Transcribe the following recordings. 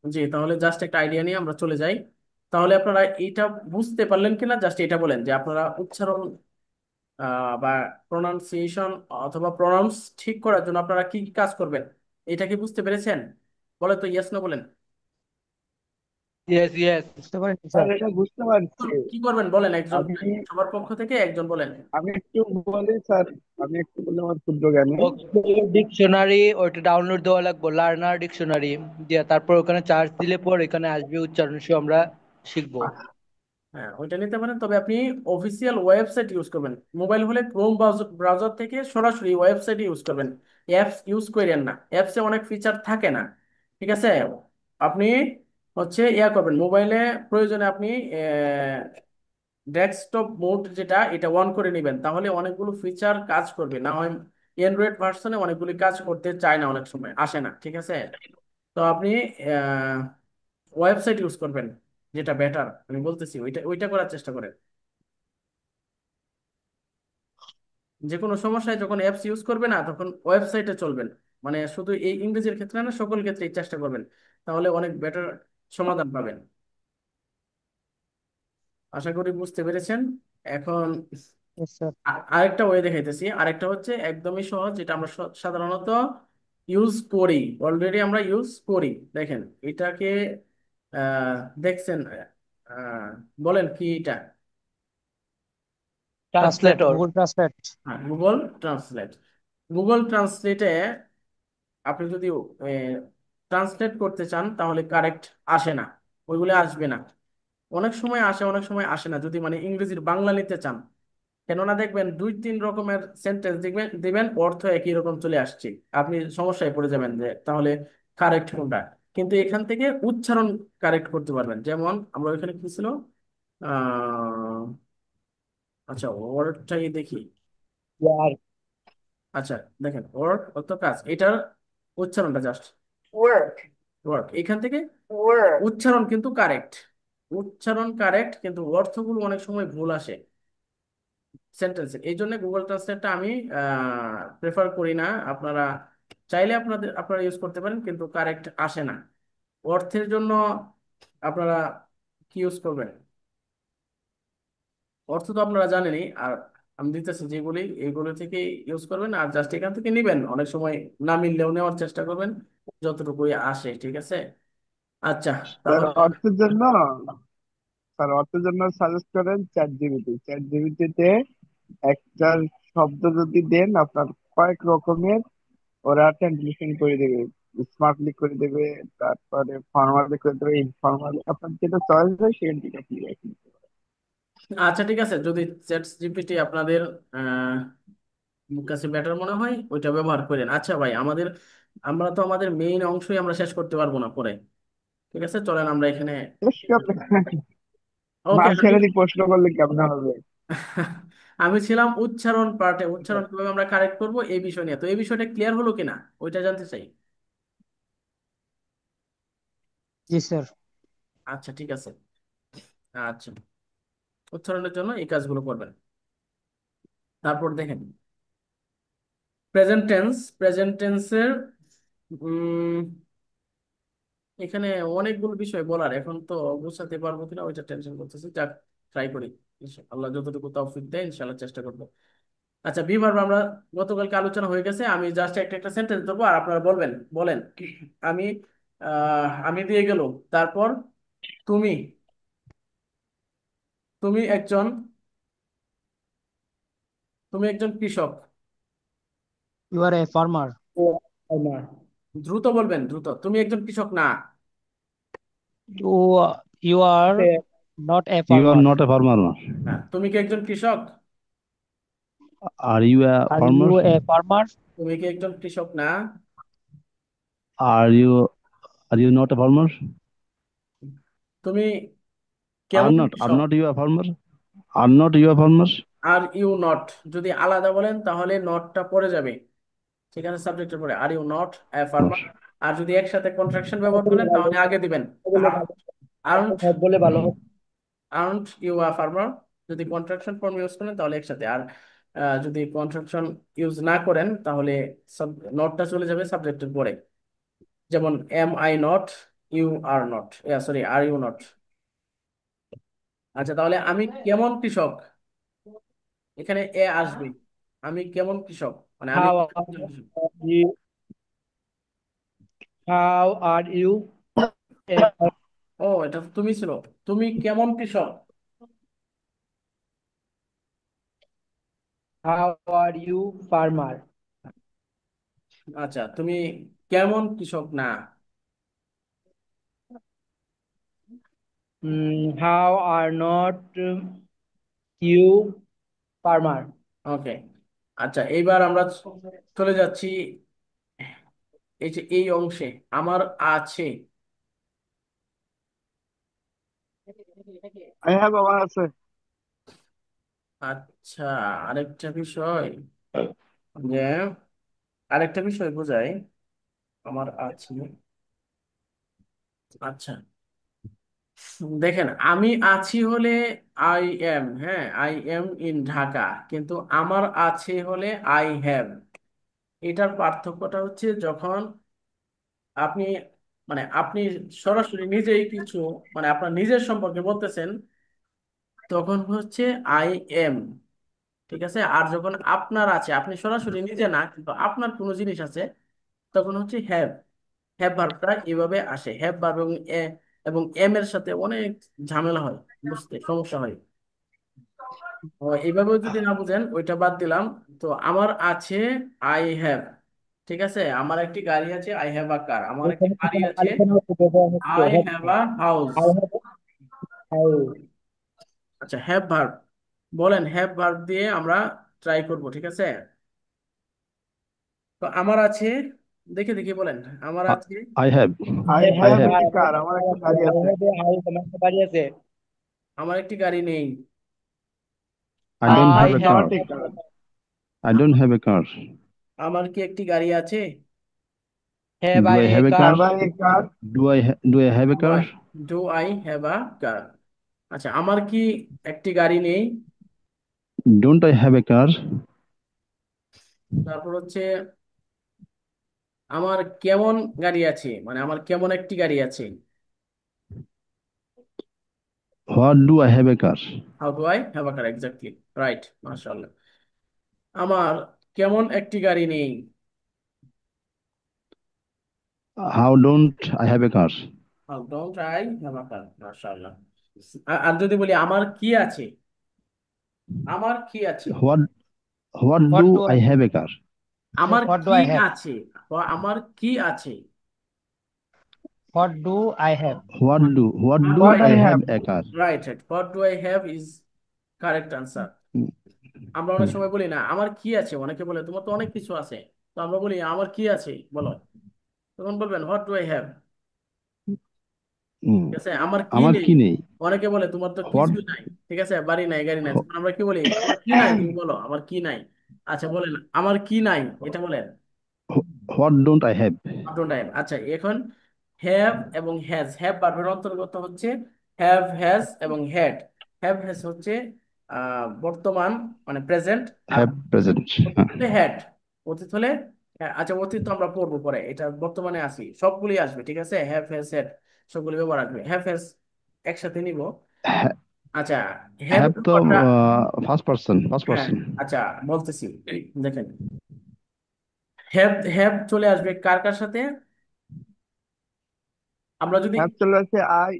জি, তাহলে জাস্ট একটা আইডিয়া নিয়ে আমরা চলে যাই। তাহলে আপনারা এটা বুঝতে পারলেন কিনা, জাস্ট এটা বলেন যে আপনারা উচ্চারণ বা প্রোনাউন্সিয়েশন অথবা প্রোনাউন্স ঠিক করার জন্য আপনারা কি কি কাজ করবেন, এটা কি বুঝতে পেরেছেন? বলে তো ইয়েস না বলেন। Yes, yes. বুঝতে পারেন আর স্যার? এটা বুঝতে পারছি। তো কি করবেন বলেন, একজন আমি সবার পক্ষ থেকে একজন বলেন। আমি একটু বলি স্যার, আমি একটু বলি আমার ক্ষুদ্র জ্ঞানে। ডিকশনারি ওইটা ডাউনলোড দেওয়া লাগবে, লার্নার ডিকশনারি দিয়ে তারপর ওখানে চার্জ দিলে পর এখানে আসবে উচ্চারণ সহ আমরা শিখবো। হ্যাঁ, ওইটা নিতে পারেন, তবে আপনি অফিসিয়াল ওয়েবসাইট ইউজ করবেন। মোবাইল হলে ক্রোম ব্রাউজার থেকে সরাসরি ওয়েবসাইট ইউজ করবেন, অ্যাপস ইউজ করেন না, অ্যাপসে অনেক ফিচার থাকে না। ঠিক আছে, আপনি হচ্ছে ইয়া করবেন মোবাইলে, প্রয়োজনে আপনি ডেস্কটপ মোড যেটা, এটা অন করে নেবেন, তাহলে অনেকগুলো ফিচার কাজ করবে। না হয় অ্যান্ড্রয়েড ভার্সনে অনেকগুলি কাজ করতে চায় না, অনেক সময় আসে না। ঠিক আছে, তো আপনি ওয়েবসাইট ইউজ করবেন, যেটা বেটার আমি বলতেছি, ওইটা ওইটা করার চেষ্টা করেন। যে কোনো সমস্যায় যখন অ্যাপস ইউজ করবে না, তখন ওয়েবসাইটে চলবেন। মানে শুধু এই ইংরেজির ক্ষেত্রে না, সকল ক্ষেত্রেই চেষ্টা করবেন, তাহলে অনেক বেটার সমাধান পাবেন। আশা করি বুঝতে পেরেছেন। এখন Yes, স্যার। আরেকটা ওয়ে দেখাইতেছি, আরেকটা হচ্ছে একদমই সহজ, যেটা আমরা সাধারণত ইউজ করি, অলরেডি আমরা ইউজ করি। দেখেন এটাকে আহ, দেখছেন, আহ, বলেন কি এটা? Translate, translator. Google translate. হ্যাঁ, গুগল ট্রান্সলেট। গুগল ট্রান্সলেটে আপনি যদি ট্রান্সলেট করতে চান, তাহলে কারেক্ট আসে না, ওইগুলো আসবে না। অনেক সময় আসে, অনেক সময় আসে না, যদি মানে ইংরেজির বাংলা নিতে চান। কেননা দেখবেন দুই তিন রকমের সেন্টেন্স দিবেন দিবেন, অর্থ একই রকম চলে আসছে, আপনি সমস্যায় পড়ে যাবেন যে তাহলে কারেক্ট কোনটা। কিন্তু এখান থেকে উচ্চারণ কারেক্ট করতে পারবেন। যেমন আমরা এখানে কি ছিল, আহ আচ্ছা ওয়ার্ডটাই দেখি। ইয়ার। আচ্ছা, দেখেন ওয়ার্ক অর্থ কাজ, এটার উচ্চারণটা জাস্ট ওয়ার্ক। ওয়ার্ক, এখান থেকে ওয়ার্ক উচ্চারণ কিন্তু কারেক্ট, উচ্চারণ কারেক্ট, কিন্তু অর্থগুলো অনেক সময় ভুল আসে সেন্টেন্সের। এই জন্য গুগল ট্রান্সলেটটা আমি প্রেফার করি না। আপনারা চাইলে আপনারা ইউজ করতে পারেন, কিন্তু কারেক্ট আসে না। অর্থের জন্য আপনারা কি ইউজ করবেন? অর্থ তো আপনারা জানেনই, আর আমি দিতেছি যেগুলি, এইগুলো থেকে ইউজ করবেন, আর জাস্ট এখান থেকে নিবেন। অনেক সময় না মিললেও নেওয়ার চেষ্টা করবেন, যতটুকুই আসে। ঠিক আছে, আচ্ছা স্যার তাহলে। অর্থের জন্য, স্যার অর্থের জন্য সাজেস্ট করেন চ্যাট জিপিটি। চ্যাট জিপিটিতে একটা শব্দ যদি দেন, আপনার কয়েক রকমের ওরা ট্রান্সলেশন করে দেবে, স্মার্টলি করে দেবে, তারপরে ফর্মালি করে দেবে, ইনফর্মালি, আপনার যেটা চয়েস হয় সেখান থেকে আপনি রাখেন। আচ্ছা ঠিক আছে, যদি চ্যাট জিপিটি আপনাদের আহ কাছে বেটার মনে হয়, ওইটা ব্যবহার করেন। আচ্ছা ভাই, আমরা তো আমাদের মেইন অংশই আমরা শেষ করতে পারবো না পরে। ঠিক আছে, চলেন আমরা এখানে। শেষ করতে ওকে, মাঝখানে দিয়ে প্রশ্ন করলে কেমন হবে? আমি ছিলাম উচ্চারণ পার্টে, উচ্চারণ কিভাবে আমরা কারেক্ট করব এই বিষয় নিয়ে। তো এই বিষয়টা ক্লিয়ার হলো কিনা, ওইটা জানতে চাই। জি স্যার। আচ্ছা ঠিক আছে। আচ্ছা, উচ্চারণের জন্য এই কাজগুলো করবেন। তারপর দেখেন প্রেজেন্ট টেন্স। প্রেজেন্ট টেন্সের এখানে অনেকগুলো বিষয় বলার, এখন তো বুঝাতে পারবো কিনা ওইটা টেনশন করতেছি। যাক, ট্রাই করি, আল্লাহ যতটুকু তৌফিক দেয় ইনশাআল্লাহ চেষ্টা করবো। আচ্ছা, বিভার্ব আমরা গতকালকে আলোচনা হয়ে গেছে, আমি জাস্ট একটা একটা সেন্টেন্স ধরবো, আর আপনারা বলবেন। বলেন আমি আমি দিয়ে গেল, তারপর তুমি, তুমি একজন, তুমি একজন কৃষক। You R a farmer. ও, না, দ্রুত বলবেন, দ্রুত। তুমি একজন কৃষক না। You you are not a You are farmer. not a farmer. হ্যাঁ, তুমি কি একজন কৃষক? Are you a are you farmer? A farmer? তুমি কি একজন কৃষক না? Are you are you not a farmer? তুমি Are কেমন not. Are কৃষক? not you a farmer? Are not you a farmer? Are you not, যদি আলাদা বলেন তাহলে নটটা পড়ে যাবে। ঠিক আছে, সাবজেক্টের পরে are you not a farmer. আর যদি একসাথে কন্ট্রাকশন ব্যবহার বলে করেন ভালো তাহলে আগে দিবেন বলে ভালো আর্নট, বলে ভালো হবে। Aren't you a farmer. যদি কন্ট্রাকশন ফর্ম ইউজ করেন তাহলে একসাথে। আর যদি কন্ট্রাকশন ইউজ না করেন তাহলে নটটা চলে যাবে সাবজেক্টের পরে। যেমন am I not you are not, sorry, are you not. আচ্ছা, তাহলে আমি কেমন কৃষক, এখানে এ আসবে। আমি কেমন কৃষক, মানে আমি হাউ একজন কৃষক। ইউ হাউ আর ইউ ও, এটা তো তুমি ছিল। তুমি কেমন কৃষক। How are you farmer? আচ্ছা, তুমি কেমন কৃষক না। How are not you farmer? Okay. আচ্ছা, এইবার আমরা চলে যাচ্ছি এই যে এই অংশে, আমার আছে। হ্যাঁ বাবা আছে। আচ্ছা, আরেকটা বিষয়, যে আরেকটা বিষয় বোঝাই, আমার আছে। আচ্ছা, দেখেন, আমি আছি হলে আই এম, হ্যাঁ, আই এম ইন ঢাকা, কিন্তু আমার আছে হলে আই হ্যাভ। এটার পার্থক্যটা হচ্ছে যখন আপনি, মানে আপনি সরাসরি নিজেই কিছু, মানে আপনার নিজের সম্পর্কে বলতেছেন, তখন হচ্ছে আই এম। ঠিক আছে, আর যখন আপনার আছে, আপনি সরাসরি নিজে না কিন্তু আপনার কোনো জিনিস আছে, তখন হচ্ছে হ্যাভ। হ্যাভ ভার্বটা এভাবে আসে। হ্যাভ ভার্ব এবং এম এর সাথে অনেক ঝামেলা হয়, বুঝতে সমস্যা হয়। ও, এইভাবেও যদি না বুঝেন ওইটা বাদ দিলাম। তো আমার আছে, আই হ্যাভ। ঠিক আছে, আমার একটি গাড়ি আছে, আই হ্যাভ আ কার। আমার একটি এখানে বাড়ি এখানে আছে, আলোচনা হচ্ছে ব্যবহার হচ্ছে I have have a house. I have how. আচ্ছা, হ্যাভ ভার্ব, বলেন হ্যাভ ভার্ব দিয়ে আমরা ট্রাই করব, ঠিক আছে। তো আমার আছে, দেখে দেখে বলেন, আমার I, আছে। I have. I have I have have. এ কার, আমার একটা গাড়ি আই আছে। হ্যাভ এ হাউস, আমার একটা বাড়ি আছে। আমার একটি গাড়ি নেই। I don't I have have a have not car. A car. I don't have a car. আমার কি একটি গাড়ি আছে। Have Do I I a have a car? Car? Have I a car. Do I have a do car? I do I have a car. আচ্ছা, আমার কি একটি গাড়ি নেই। Don't I have a car? তারপর হচ্ছে আমার কেমন গাড়ি আছে, মানে আমার কেমন একটি গাড়ি আছে। What do I have a car? How do I have a car, exactly, right, মাশাআল্লাহ। আমার কেমন একটি গাড়ি নেই। How don't I have a car? How don't I have a car, মাশাআল্লাহ। আর যদি বলি আমার কি আছে, আমার কি আছে। What What do do I I have a car? আমার what do কি I have? আছে, বা আমার কি আছে। What do I have? What What do do I what I I have? Have. have a car? Right, right. What do I have is correct answer. Hmm, আমরা অনেক hmm, সময় বলি না আমার কি আছে, অনেকে বলে তোমার তো অনেক কিছু আছে। তো আমরা বলি আমার কি আছে বলো, তখন বলবেন what do I have. hmm. ঠিক আছে, আমার কি আমার নেই। কি নেই? অনেকে বলে তোমার তো What কিছু নাই, ঠিক আছে, বাড়ি নাই, গাড়ি নাই, তখন আমরা কি বলি, তোমার কি নাই, তুমি বলো আমার কি নাই। আচ্ছা, বলেন আমার কি নাই, এটা বলেন। what don't I have? Don't have. আচ্ছা, এখন হ্যাভ এবং হ্যাজ, হ্যাভ ভার্বের অন্তর্গত হচ্ছে হ্যাভ, হ্যাজ এবং হ্যাড। হ্যাভ হ্যাজ হচ্ছে বর্তমান, মানে প্রেজেন্ট। R Have present. অতীত হলে হ্যাড। অতীত হলে আচ্ছা, অতীত তো আমরা পড়বো পরে, এটা বর্তমানে আসি, সবগুলি আসবে, ঠিক আছে, হ্যাভ হ্যাজ হ্যাড সবগুলি ব্যবহার আসবে। হ্যাভ হ্যাজ একসাথে নিব। Ha- আচ্ছা, হ্যাভ have তো ব্যাপারটা, first person, first হ্যাঁ, person. আচ্ছা, বলতেছি, দেখেন, হ্যাভ হ্যাভ চলে আসবে কার কার সাথে, আমরা যদি, হ্যাভ চলে আসে আই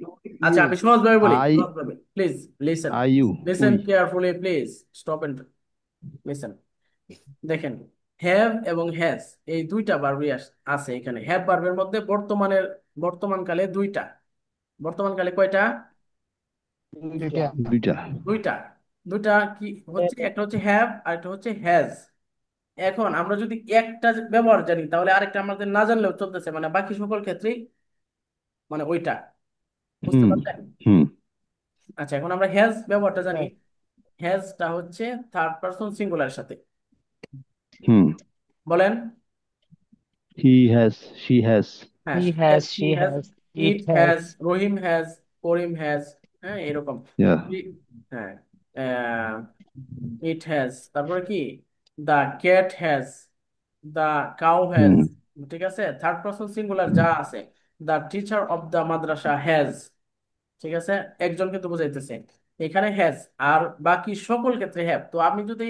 আচ্ছা, ইউ। আমি সহজভাবে বলি, I সহজভাবে, please listen, you, listen we. Carefully, please stop and listen. দেখেন, হ্যাভ এবং হ্যাজ এই দুইটা ভার্বই আছে এখানে। হ্যাভ ভার্বের মধ্যে বর্তমানের, বর্তমানকালে দুইটা, বর্তমানকালে কয়টা, দুইটা। দুইটা। দুইটা। দুইটা। দুইটা কি হচ্ছে, একটা হচ্ছে হ্যাভ আর একটা হচ্ছে হ্যাজ। এখন আমরা যদি একটা ব্যবহার জানি তাহলে আরেকটা আমাদের না জানলেও চলতেছে, মানে বাকি সকল ক্ষেত্রেই, মানে ওইটা, বুঝতে হুম, পারছেন। হুম, আচ্ছা, এখন আমরা হ্যাজ ব্যবহারটা জানি। হ্যাজটা হচ্ছে থার্ড পারসন সিঙ্গুলারের সাথে, হুম। বলেন। He has, she has. হ্যাঁ, He has, has, he she has, has, it it has. Has, Rahim has, Karim has, হ্যাঁ, এরকম। Yeah. হ্যাঁ, ইট হ্যাজ, তারপরে কি, the cat has, the cow has. হুম, ঠিক আছে, থার্ড পারসন সিঙ্গুলার যা আছে the teacher of the madrasa has, ঠিক আছে, একজন কিন্তু বুঝাইতেছে, এখানে হ্যাজ, আর বাকি সকল ক্ষেত্রে হ্যাভ। তো আমি যদি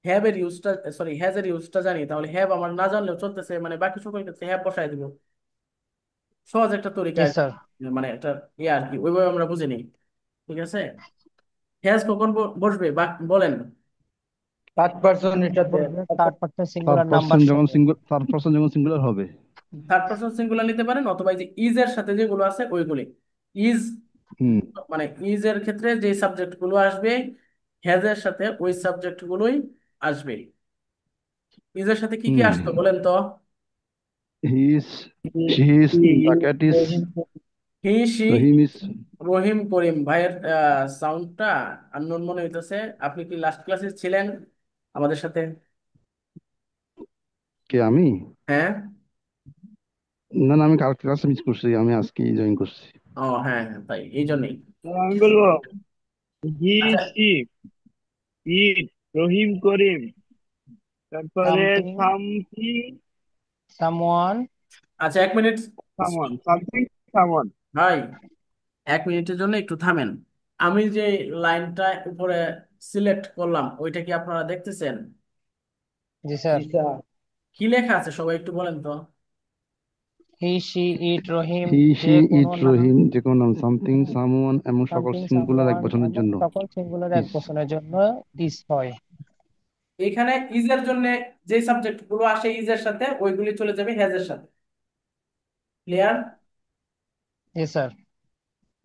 হ্যাভ এর ইউজটা, সরি হ্যাজ এর ইউজটা জানি, তাহলে হ্যাভ আমার না জানলেও চলতেছে, মানে বাকি সকল ক্ষেত্রে হ্যাভ বসাই দিব। সহজ একটা তরিকা Yes, আর কি। sir. মানে একটা ইয়ে আর কি, ওইভাবে আমরা বুঝে নিই। ঠিক আছে, হ্যাজ কখন বসবে বা বলেন। থার্ড পারসনের সাথে। Third person third singular number person যখন সঙ্গে। সিঙ্গুলার, থার্ড পার্সন যখন সিঙ্গুলার হবে। থার্ড পারসন সিঙ্গুলার নিতে পারেন, অথবা এই যে ইজ এর সাথে যেগুলো আছে ওইগুলি। ইজ, হুম। মানে ইজ এর ক্ষেত্রে যে সাবজেক্ট গুলো আসবে, হ্যাজ এর সাথে ওই সাবজেক্ট গুলোই আসবে। ইজ এর সাথে কি কি হুম। আসতো বলেন তো? He is, she is, the cat is, he, she, Rahim is. Rahim, Karim. ভাইয়ের সাউন্ডটা আননোন মনে হইতেছে। আপনি কি লাস্ট ক্লাসে ছিলেন আমাদের সাথে? কে, আমি? হ্যাঁ। না না, আমি কালকে ক্লাস মিস করছি, আমি আজকেই জয়েন করছি। ও হ্যাঁ হ্যাঁ, তাই এই জন্যই। আমি বলবো হি, আচ্ছা। সি, ইট, রহিম, করিম, তারপরে Something, সামথিং, someone, আচ্ছা, 1 মিনিট। সামন, সামথিং, সামন। ভাই, 1 মিনিটের জন্য একটু থামেন। আমি যে লাইনটা উপরে সিলেক্ট করলাম, ওইটা কি আপনারা দেখতেছেন? জি জি স্যার। স্যার। কি লেখা আছে সবাই একটু বলেন তো। হি, সি, ইট, রহিম, হি, যে শি, কোনো ইট, নাম, রহিম, যে কোনো নাম, সামথিং, সামওয়ান এবং সকল সামথিং, সিঙ্গুলার এক সামওয়ান বচনের এবং জন্য সকল সিঙ্গুলার এক ইজ। বচনের জন্য ইজ হয়। এখানে ইজের জন্য যে সাবজেক্ট গুলো আসে ইজের সাথে, ওইগুলি চলে যাবে হ্যাজের সাথে। Clear? G sir.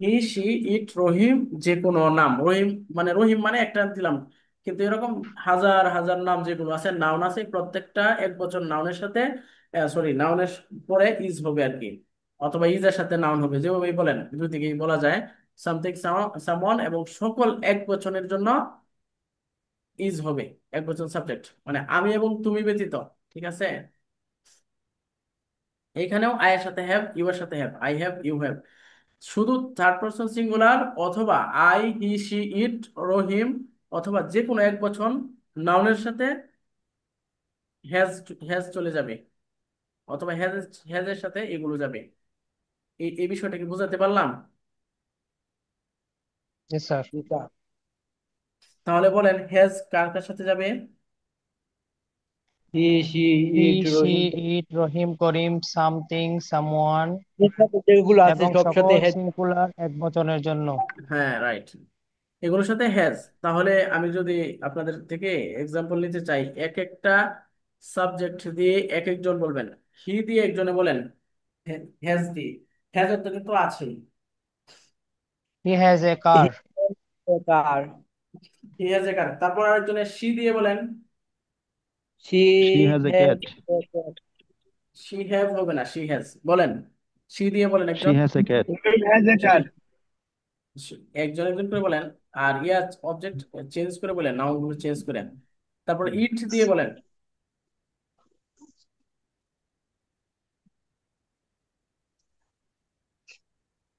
He, she, it, রহিম, যে কোনো নাম। রহিম মানে, রহিম মানে একটা দিলাম, কিন্তু এরকম হাজার হাজার নাম যেগুলো আছে, নাউন আছে, প্রত্যেকটা এক বছর নাউনের সাথে, সরি নাউনের পরে ইজ হবে আর কি, অথবা ইজের সাথে নাউন হবে, যেভাবেই বলেন দুই দিকেই বলা যায়। সামথিং, সামওয়ান এবং সকল এক বচনের জন্য ইজ হবে, এক বচন সাবজেক্ট, মানে আমি এবং তুমি ব্যতীত। ঠিক আছে, এখানেও আই এর সাথে হ্যাভ, ইউ এর সাথে have, I have, you have. শুধু থার্ড পারসন সিঙ্গুলার, অথবা I, he, she, it, Rahim, অথবা যে কোনো এক বচন নাউনের সাথে হ্যাজ, হ্যাজ চলে যাবে, অথবা হ্যাজ, হ্যাজের সাথে এগুলো যাবে। এই বিষয়টা কি বুঝাতে পারলাম? জি স্যার। জি স্যার। তাহলে বলেন, হ্যাজ কার কার সাথে যাবে? হি, সি, হি, ইট, সি, রহিম, ইট, রহিম, করিম, সামথিং, সামওয়ান এর সাথে যেগুলো আছে এবং সব সাথে সকল হেড। সিঙ্গুলার এক বচনের জন্য। হ্যাঁ, রাইট, এগুলোর সাথে হ্যাজ। তাহলে আমি যদি আপনাদের থেকে এক্সাম্পল নিতে চাই, এক একটা সাবজেক্ট দিয়ে এক একজন বলবেন। হি দিয়ে একজনে বলেন, হ্যাজ দিয়ে। হ্যাজ তো কিন্তু আছেই। He has a car. Car. He has a car. তারপর আরেকজনের সি দিয়ে বলেন। She she has a has. Cat. She have হবে না, শি হ্যাজ বলেন। সি দিয়ে বলেন শি একজন। Has a cat. Has a car. একজন একজন করে বলেন। আর ইয়া অবজেক্ট চেঞ্জ করে বলেন, নাউন গুলো চেঞ্জ করে। তারপর ইট দিয়ে বলেন।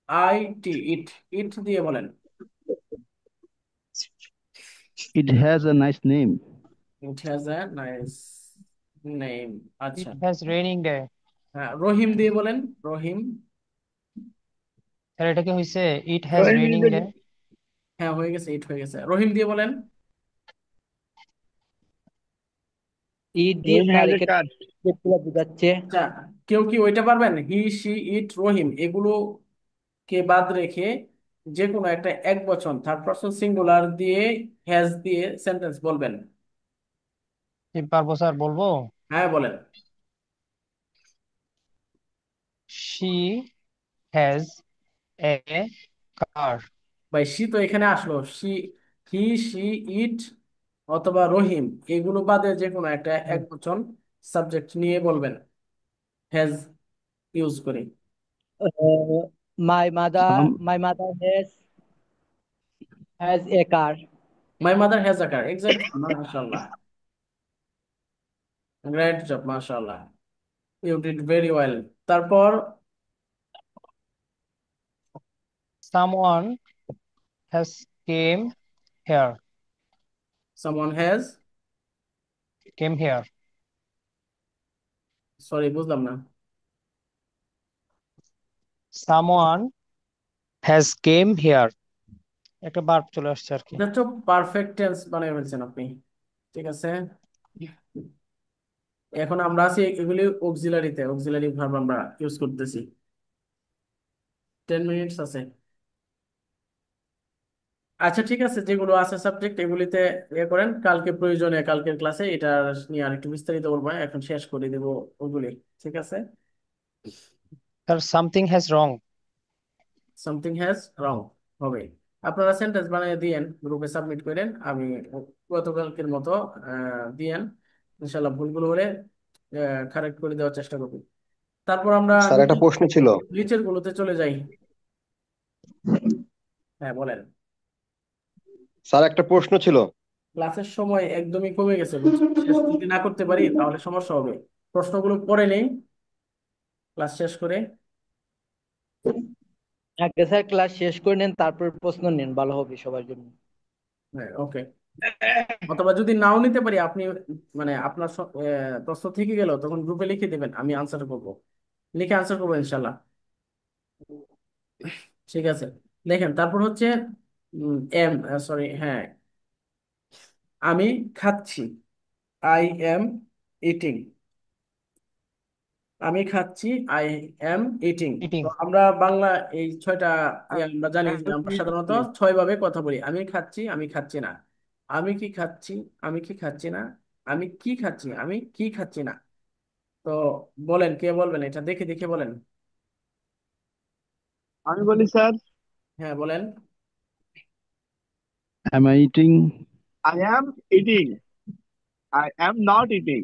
আই টি, ইট, ইট দিয়ে বলেন। It has a nice name. It has a nice name. It আচ্ছা। Has raining day. হ্যাঁ, রহিম দিয়ে বলেন। রহিম। স্যার এটা কি হয়েছে? It has Rahim raining is day. হ্যাঁ, হয়ে গেছে, ইট হয়ে গেছে। রহিম দিয়ে বলেন। ইট দিয়ে রহিম স্যার হ্যাজ এ এক্ষেত্রে কার। যেগুলো বোঝাচ্ছে। আচ্ছা, কেউ কি ওইটা পারবেন, হি, সি, ইট, রহিম এগুলো কে বাদ রেখে যে কোনো একটা এক বচন থার্ড পারসন সিঙ্গুলার দিয়ে হ্যাজ দিয়ে সেন্টেন্স বলবেন? কি পারবো স্যার, বলবো? হ্যাঁ, বলেন। শি হ্যাজ এ কার। ভাই, সি তো এখানে আসলো, সি, হি, সি, ইট অথবা রহিম এগুলো বাদে যে কোনো একটা এক বচন সাবজেক্ট নিয়ে বলবেন হ্যাজ ইউজ করে। My mother has a car. My mother has a car, exact, মাশাআল্লাহ, গ্রেট জব, মাশাআল্লাহ, ইউ ডিড ভেরি ওয়েল। তারপর someone has came here. Someone has, came here. Sorry বুঝলাম না। Someone has came here. একটা verb চলে আসছে আর কি। এটা তো পারফেক্ট টেন্স বানিয়ে ফেলছেন আপনি। ঠিক আছে, এখন আমরা আছি এগুলি অক্সিলারিতে, অক্সিলারি ভার্ব আমরা ইউজ করতেছি। 10 মিনিটস আছে। আচ্ছা ঠিক আছে, যেগুলো আছে সাবজেক্ট এগুলিতে ইয়ে করেন, কালকে প্রয়োজনে কালকের ক্লাসে এটা নিয়ে আর একটু বিস্তারিত বলবো, এখন শেষ করে দেবো ওগুলি। ঠিক আছে, sir something has wrong. Something has wrong হবে। আপনারা সেন্টেন্স বানিয়ে দিয়েন, গ্রুপে সাবমিট করেন, আমি গতকালকের মতো দিয়েন। ইনশাল্লাহ ভুলগুলো হলে কারেক্ট করে দেওয়ার চেষ্টা করব। তারপর আমরা স্যার একটা প্রশ্ন ছিল। নিচের গুলোতে চলে যাই। হ্যাঁ বলেন। স্যার একটা প্রশ্ন ছিল। ক্লাসের সময় একদমই কমে গেছে বুঝছেন, শেষ যদি না করতে পারি তাহলে সমস্যা হবে। প্রশ্নগুলো পড়ে নেই ক্লাস শেষ করে। আগে স্যার ক্লাস শেষ করে নেন, তারপর প্রশ্ন নেন, ভালো হবে সবার জন্য। হ্যাঁ ওকে। অথবা যদি নাও নিতে পারি আপনি, মানে আপনার প্রশ্ন থেকে গেল তখন গ্রুপে লিখে দেবেন, আমি আনসার করবো, লিখে আনসার করবো ইনশাল্লাহ। ঠিক আছে, দেখেন তারপর হচ্ছে এম, সরি, হ্যাঁ, আমি খাচ্ছি, আই এম ইটিং। আমি খাচ্ছি, আই এম ইটিং। ইটিং। তো আমরা বাংলা এই 6টা আমরা জানি যে আমরা সাধারণত 6 ভাবে কথা বলি। আমি খাচ্ছি, আমি খাচ্ছি না, আমি কি খাচ্ছি, আমি কি খাচ্ছি না, আমি কি খাচ্ছি, আমি কি খাচ্ছি না। তো বলেন, কে বলবেন এটা, দেখে দেখে বলেন। আমি বলি স্যার, হ্যাঁ বলেন। Am I eating? I am eating, I am not eating,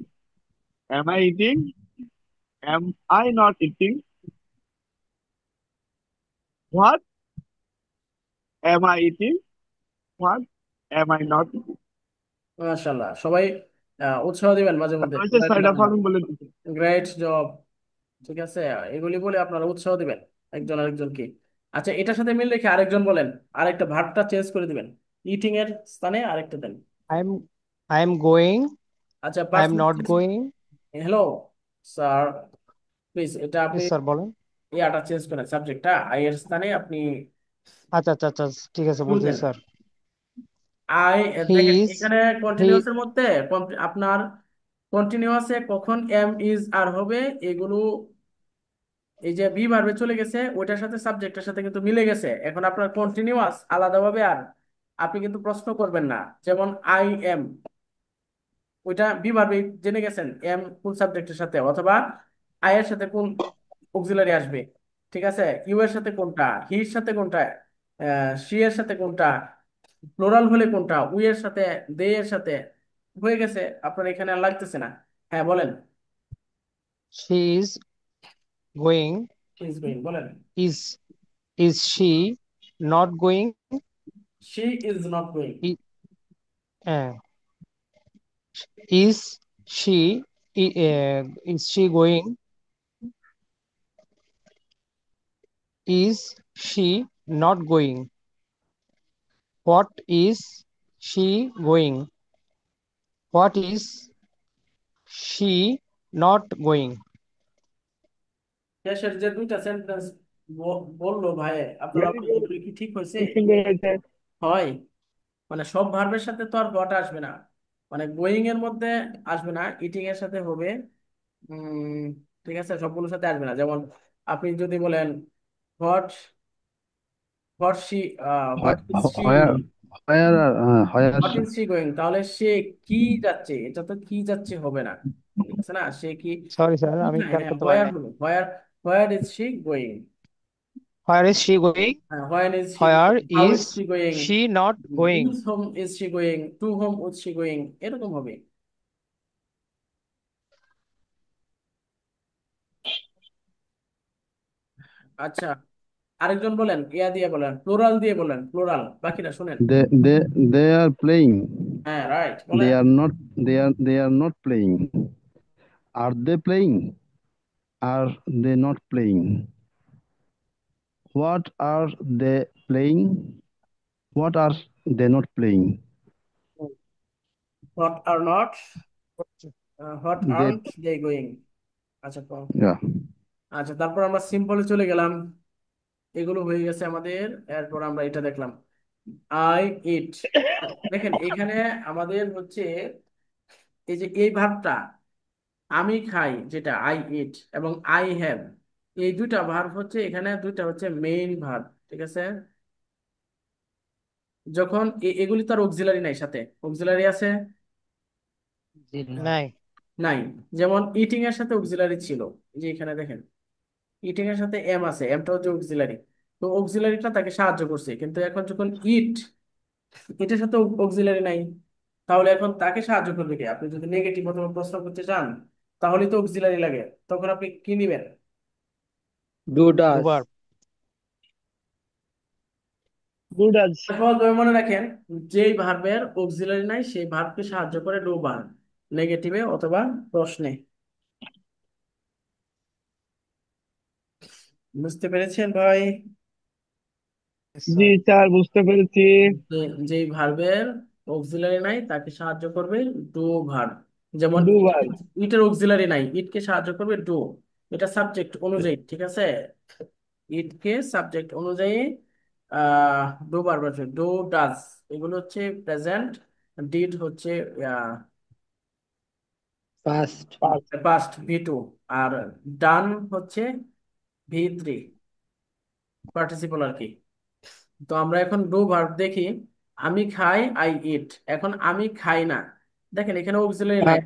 am I eating, am I not eating, what am I eating, what am I not eating. মাশাআল্লাহ, সবাই উৎসাহ দিবেন মাঝে মধ্যে। হচ্ছে 6টা ফর্ম বলে দিচ্ছি। Great job. ঠিক আছে, এগুলি বলে আপনারা উৎসাহ দিবেন একজন আরেকজনকে। আচ্ছা, এটার সাথে মিল রেখে আরেকজন বলেন, আরেকটা ভার্বটা চেঞ্জ করে দিবেন, ইটিং এর স্থানে আরেকটা দেন। I am I am going. আচ্ছা I am not person, going. Hello sir, please এটা আপনি ইয়েস স্যার বলেন। ইয়াটা চেঞ্জ করেন, সাবজেক্টটা আই এর স্থানে আপনি আচ্ছা আচ্ছা আচ্ছা, ঠিক আছে ফুল বলতেছি দেন। স্যার। আই, হি দেখেন ইজ এখানে হি কন্টিনিউয়াস এর মধ্যে আপনার কন্টিনিউয়াসে কখন এম ইজ আর হবে এগুলো, এই যে বি ভার্বে চলে গেছে ওইটার সাথে সাবজেক্টের সাথে কিন্তু মিলে গেছে। এখন আপনার কন্টিনিউয়াস আলাদাভাবে আর আপনি কিন্তু প্রশ্ন করবেন না। যেমন আই এম, ওইটা বি ভার্বে জেনে গেছেন এম কোন সাবজেক্টের সাথে, অথবা আই এর সাথে কোন অক্সিলারি আসবে। ঠিক আছে, ইউ এর সাথে কোনটা, হির সাথে কোনটা, শি এর সাথে কোনটা, প্লোরাল হলে কোনটা, উই এর সাথে, দে এর সাথে, হয়ে গেছে আপনার, এখানে আর লাগতেছে না। হ্যাঁ বলেন। She is going. Is going বলেন। Is is she not going? She is not going. Is she is she going? Is she not going? What is she going? What is she not going? শেষের যে দুইটা sentence বললো ভাই, আপনারা very বলেন good, এগুলো কি ঠিক হয়েছে? খুব সুন্দর হয়েছে। হয়, মানে সব ভার্বের সাথে তো আর গট আসবে না, মানে গোয়িং এর মধ্যে আসবে না, ইটিং এর সাথে হবে। উম ঠিক আছে, সবগুলোর সাথে আসবে না। যেমন আপনি যদি বলেন what, what she, what is she Where, going, where, what is she going, তাহলে সে কি যাচ্ছে, এটা তো কি যাচ্ছে হবে না। ঠিক আছে না, সে কি সরি স্যার, আমি কোথায়, খেয়াল হ্যাঁ করতে পারি হোয়ার নাই। হলো, where, where is she going, Where is she going? হ্যাঁ where is she going, Where how is is she going, she not with going? Home is she going, to home is she going, এরকম হবে। আচ্ছা, আরেকজন বলেন, ইয়া দিয়ে বলেন, plural দিয়ে বলেন, প্লোরাল, বাকিরা শুনেন। they are playing. হ্যাঁ রাইট They বলেন। are not, they are not playing. Are they playing? Are they not playing? What are they playing? What are they not playing? What are not, what They, aren't they going. আচ্ছা yeah. আচ্ছা, তারপর আমরা সিম্পলে চলে গেলাম। এগুলো হয়ে গেছে আমাদের। এরপর আমরা এটা দেখলাম, আই ইট। দেখেন এখানে আমাদের হচ্ছে এই যে এই ভার্বটা, আমি খাই যেটা আই ইট, এবং আই হ্যাভ, এই দুইটা ভার্ব হচ্ছে এখানে, দুইটা হচ্ছে মেইন ভার্ব। ঠিক আছে, যখন এগুলি তো আর অক্সিলারি নাই, সাথে অক্সিলারি আছে জি না। নাই। নাই? যেমন ইটিং এর সাথে অক্সিলারি ছিল, এই যে এখানে দেখেন ইটিং এর সাথে এম আছে, এমটা হচ্ছে অক্সিলারি। তো অক্সিলারিটা তাকে সাহায্য করছে, কিন্তু এখন যখন ইট, এটার সাথে অক্সিলারি নাই, তাহলে এখন তাকে সাহায্য করবে কি? আপনি যদি নেগেটিভ অথবা প্রশ্ন করতে চান, তাহলে তো অক্সিলারি লাগে, তখন আপনি কি নিবেন? Do does. দুবার। গুড আজ। সহজভাবে মনে রাখেন, যেই ভার্বের অক্সিলারি নাই সেই ভার্বকে সাহায্য করে ডু ভার্ব, নেগেটিভে অথবা প্রশ্নে। বুঝতে পেরেছেন ভাই? জি স্যার। স্যার, বুঝতে পেরেছি। যেই ভার্বের অক্সিলারি নাই তাকে সাহায্য করবে ডু ভার্ব। যেমন দুবার। ইটের অক্সিলারি নাই, ইটকে সাহায্য করবে ডু। এটা সাবজেক্ট অনুযায়ী, ঠিক আছে? ইটকে সাবজেক্ট অনুযায়ী ডু ভার্ব আছে, ডু, ডাজ, এগুলো হচ্ছে প্রেজেন্ট, ডিড হচ্ছে ফার্স্ট। পাঁচ। পাস্ট ভি টু, আর ডান হচ্ছে ভি থ্রি, পার্টিসিপল আর কি। তো আমরা এখন ডু ভার্ব দেখি। আমি খাই, আই ইট। এখন আমি খাই না, দেখেন এখানে অক্সিলারি নাই,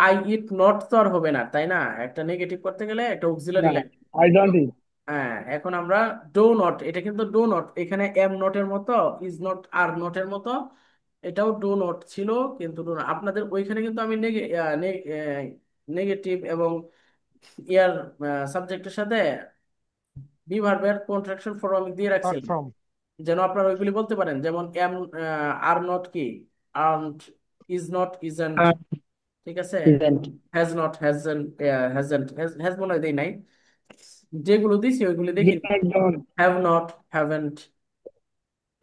আই ইট নট তো আর হবে না, তাই না? একটা নেগেটিভ করতে গেলে একটা অক্সিলারি না, লাগে। আই তো ডোন্ট ইট। হ্যাঁ, এখন আমরা ডো নট, এটা কিন্তু ডো নট, এখানে এম নটের মতো, ইজ নট আর নটের মতো, এটাও ডো নট ছিল, কিন্তু do not। আপনাদের ওইখানে কিন্তু আমি নেগেটিভ এবং ইয়ার সাবজেক্টের সাথে বি ভার্বের কন্ট্রাকশন ফর্ম আমি দিয়ে নট রাখছিলাম, ফ্রম। যেন আপনারা ওইগুলি বলতে পারেন। যেমন এম, আর নট কি, আর্নড, ইজ নট ইজেন্ট, ঠিক আছে? Event. Has not hasn't, hasn't, has মনে হয় দেই নাই, যেগুলো দিছি ওইগুলি ডু দেখি। Not don't. Have not, haven't,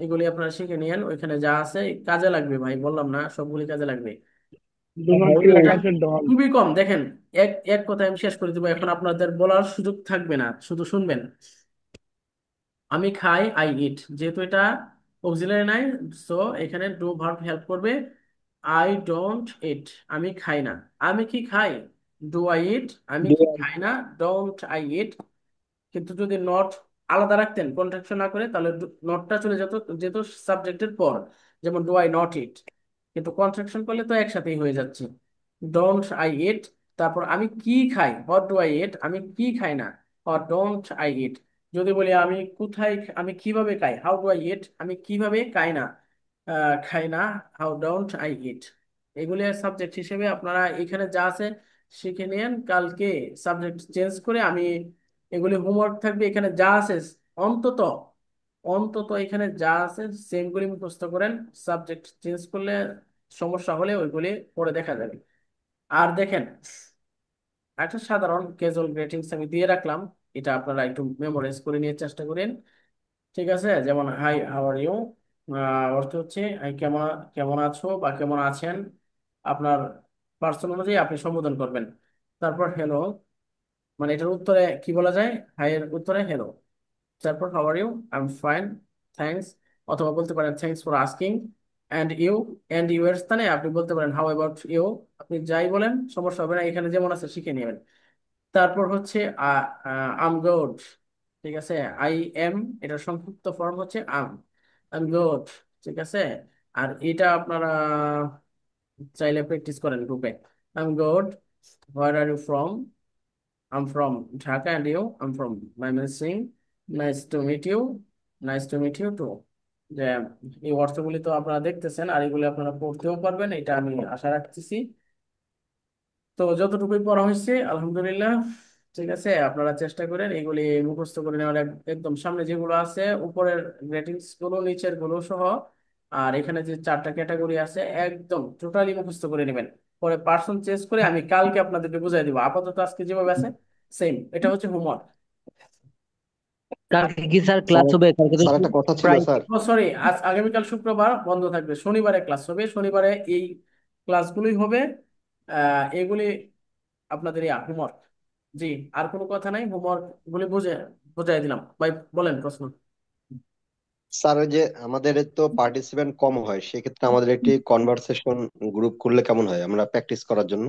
এগুলি আপনারা শিখে নিয়েন, ওইখানে যা আছে কাজে লাগবে ভাই, বললাম না সবগুলি কাজে লাগবে। ডু নট কি লেখা আছে? ডন। খুবই কম, দেখেন এক এক কথায় আমি শেষ করে দেবো, এখন আপনাদের বলার সুযোগ থাকবে না, শুধু শুনবেন। আমি খাই, আই ইট, যেহেতু এটা অক্সিলারি নাই, সো এখানে ডু ভার্ব হেল্প করবে। আই ডোন্ট ইট, আমি খাই না। আমি কি খাই? ডু আই ইট, আমি কি খাই না? Don't I eat. কিন্তু যদি নট আলাদা রাখতেন, কন্ট্রাকশন না করে, তাহলে নটটা চলে যেত, যেহেতু সাবজেক্টের পর, যেমন ডু আই নট ইট। কিন্তু কন্ট্রাকশন করলে তো একসাথেই হয়ে যাচ্ছে, ডোন্ট আই ইট। তারপর আমি কি খাই, হোয়াট ডু আই ইট, আমি কি খাই না, হোয়াট ডোন্ট আই ইট। যদি বলি আমি কোথায়, আমি কিভাবে খাই, হাউ ডু আই ইট, আমি কিভাবে খাই না, খাই না, হাউ ডোন্ট আই ইট। এগুলি সাবজেক্ট হিসেবে আপনারা এখানে যা আছে শিখে নিন। কালকে সাবজেক্ট চেঞ্জ করে আমি, এগুলি হোমওয়ার্ক থাকবে, এখানে যা আছে অন্তত, এখানে যা আছে সেমগুলি মুখস্থ করেন। সাবজেক্ট চেঞ্জ করলে, সমস্যা হলে ওইগুলি পরে দেখা যাবে। আর দেখেন, একটা সাধারণ ক্যাজুয়াল গ্রিটিংস আমি দিয়ে রাখলাম, এটা আপনারা একটু মেমোরাইজ করে নিয়ে চেষ্টা করেন। ঠিক আছে, যেমন হাই, হাউ আর ইউ, অর্থ হচ্ছে "হাই, কেমন কেমন আছো বা কেমন আছেন", আপনার পার্সন অনুযায়ী আপনি সম্বোধন করবেন। তারপর হ্যালো, মানে এটার উত্তরে কি বলা যায়, হাই এর উত্তরে হ্যালো। তারপর how are you, I am fine, thanks, অথবা বলতে পারেন thanks for asking. And you, and you এর স্থানে আপনি বলতে পারেন হাউ অ্যাবাউট ইউ। আপনি যাই বলেন সমস্যা হবে না, এখানে যেমন আছে শিখে নেবেন। তারপর হচ্ছে আম গুড, ঠিক আছে? আই এম, এটার সংক্ষিপ্ত ফর্ম হচ্ছে আম গুড, ঠিক আছে? আর এটা আপনারা চাইলে প্র্যাকটিস করেন গ্রুপে। I'm good, where are you from, I'm from Dhaka, and you, I'm from Mymensingh, nice to meet you, nice to meet you too. যে এই অর্থগুলি তো আপনারা দেখতেছেন, আর এগুলি আপনারা পড়তেও পারবেন, এটা আমি আশা রাখতেছি। তো যতটুকুই পড়া হয়েছে আলহামদুলিল্লাহ, ঠিক আছে? আপনারা চেষ্টা করেন এগুলি মুখস্থ করে নেওয়ার, একদম সামনে যেগুলো আছে উপরের রেটিংস গুলো, নিচের গুলো সহ, আর এখানে যে চারটা ক্যাটাগরি আছে একদম টোটালি মুখস্থ করে নেবেন। পরে পার্সন চেঞ্জ করে আমি কালকে আপনাদেরকে বুঝাই দিব, আপাতত আজকে যেভাবে আছে সেম, এটা হচ্ছে হোমওয়ার্ক। কালকে কি স্যার ক্লাস স্যার হবে? কালকে তো স্যার একটা কথা ছিল প্রায়। স্যার। ও সরি, আজ আগামীকাল শুক্রবার বন্ধ থাকবে, শনিবারে ক্লাস হবে, শনিবারে এই ক্লাসগুলোই হবে। এগুলি আপনাদের হোমওয়ার্ক। জি, আর কোনো কথা নাই, হোমওয়ার্ক গুলি বুঝাই দিলাম ভাই। বলেন প্রশ্ন। স্যার ওই যে আমাদের তো পার্টিসিপেন্ট কম হয়, সেক্ষেত্রে আমাদের একটি কনভারসেশন গ্রুপ করলে কেমন হয় আমরা প্র্যাকটিস করার জন্য?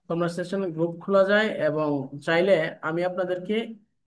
কনভারসেশন গ্রুপ খোলা যায়, এবং চাইলে আমি আপনাদেরকে